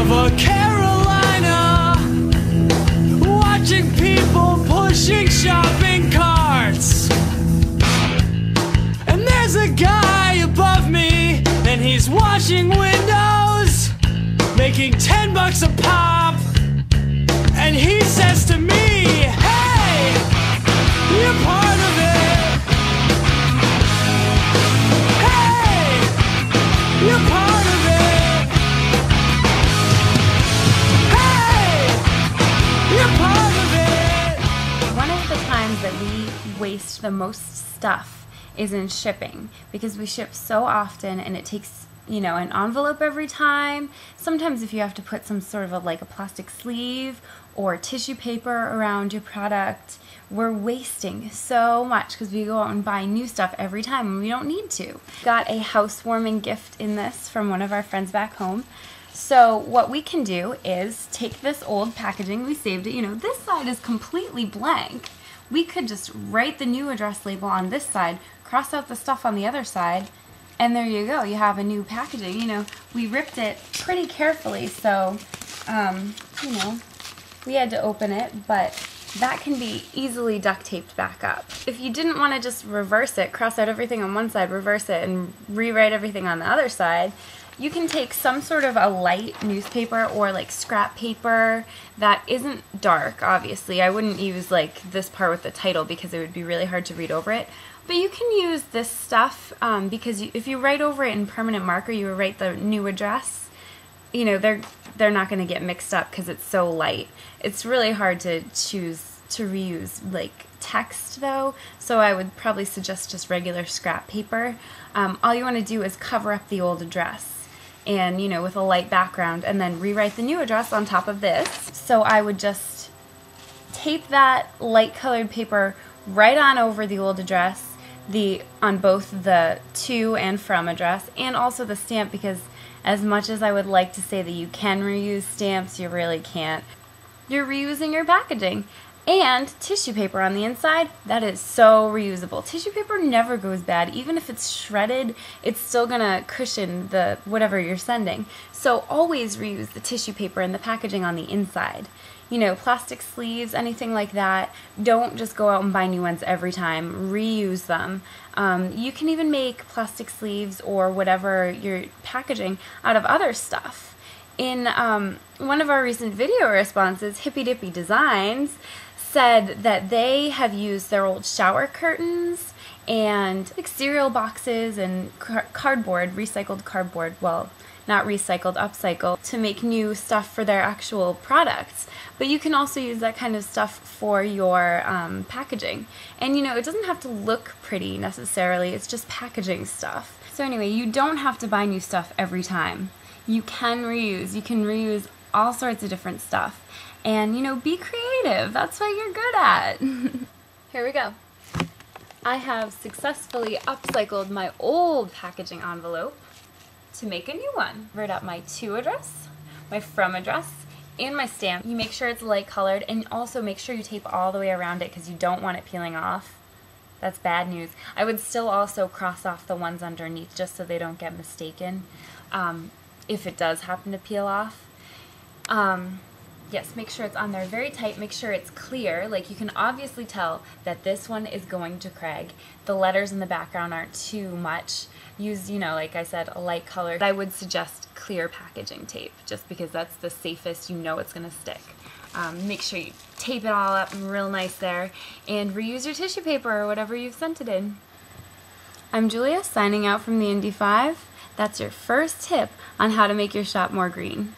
of a Carolina, watching people pushing shopping carts. And there's a guy above me, and he's washing windows, making $10 a pop. And he says to me, hey, you're part of it. Hey, you're part of it. Hey, you're part of it. One of the times that we waste the most stuff is in shipping, because we ship so often and it takes, you know, an envelope every time. Sometimes if you have to put some sort of a plastic sleeve or tissue paper around your product, we're wasting so much because we go out and buy new stuff every time and we don't need to. Got a housewarming gift in this from one of our friends back home. So what we can do is take this old packaging, we saved it, you know, this side is completely blank. We could just write the new address label on this side, cross out the stuff on the other side, and there you go, you have a new packaging. You know, we ripped it pretty carefully, so, you know, we had to open it, but that can be easily duct taped back up. If you didn't want to just reverse it, cross out everything on one side, reverse it, and rewrite everything on the other side, you can take some sort of a light newspaper or like scrap paper that isn't dark, obviously. I wouldn't use like this part with the title because it would be really hard to read over it. But you can use this stuff because if you write over it in permanent marker, you write the new address, you know, they're not going to get mixed up because it's so light. It's really hard to choose to reuse like text though, so I would probably suggest just regular scrap paper. All you want to do is cover up the old address and, you know, with a light background, and then rewrite the new address on top of this. So I would just tape that light colored paper right on over the old address, on both the to and from address, and also the stamp, because as much as I would like to say that you can reuse stamps, you really can't. You're reusing your packaging. And tissue paper on the inside, that is so reusable. Tissue paper never goes bad. Even if it's shredded, it's still gonna cushion the whatever you're sending. So always reuse the tissue paper and the packaging on the inside. You know, plastic sleeves, anything like that, don't just go out and buy new ones every time. Reuse them. You can even make plastic sleeves or whatever you're packaging out of other stuff. In one of our recent video responses, Hippy Dippy Designs said that they have used their old shower curtains and like cereal boxes and cardboard, recycled cardboard, well, not recycled, upcycled, to make new stuff for their actual products. But you can also use that kind of stuff for your packaging. And you know, it doesn't have to look pretty necessarily, it's just packaging stuff. So anyway, you don't have to buy new stuff every time. You can reuse all sorts of different stuff. And, you know, be creative. That's what you're good at. Here we go. I have successfully upcycled my old packaging envelope to make a new one. Write up my to address, my from address, and my stamp. You make sure it's light colored, and also make sure you tape all the way around it because you don't want it peeling off. That's bad news. I would still also cross off the ones underneath just so they don't get mistaken if it does happen to peel off. Yes, make sure it's on there very tight, make sure it's clear, like you can obviously tell that this one is going to Craig. The letters in the background aren't too much. Use, you know, like I said, a light color. I would suggest clear packaging tape, just because that's the safest, you know it's going to stick. Make sure you tape it all up real nice there, and reuse your tissue paper or whatever you've sent it in. I'm Julia, signing out from the Indy 5. That's your first tip on how to make your shop more green.